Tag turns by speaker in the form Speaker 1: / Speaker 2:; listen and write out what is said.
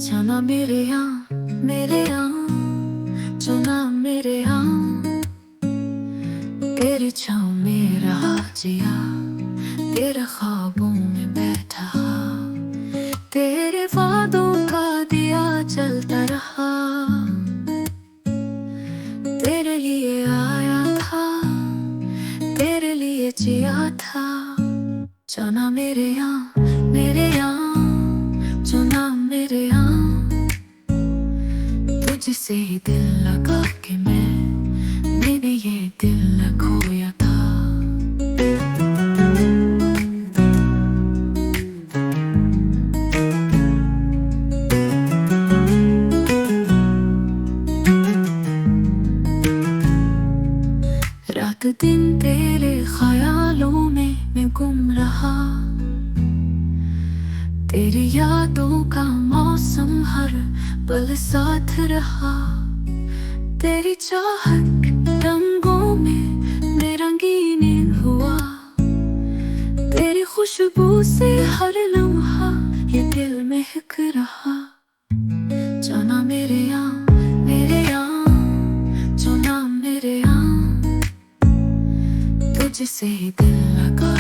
Speaker 1: जाना मेरे यहाँ चुना मेरे यहाँ। तेरी छाँव में रहा जिया, तेरे ख्वाबों में बैठा, तेरे वादों का दिया चलता रहा। तेरे लिए आया था, तेरे लिए जिया था। जाना मेरे यहाँ चुना मेरे यहाँ। तुझसे ही दिल लगा के मैंने ये दिल खोया था। रात दिन तेरे ख्यालों में मैं गुम रहा, तेरी यादों का मौसम हर पल साथ रहा। तेरी चाहत रंगों में मैं रंगीन हुआ, तेरी खुशबू से हर लम्हा ये दिल महक रहा। जाना मेरे यहाँ चुना मेरे यहाँ। तुझसे ही दिल लगा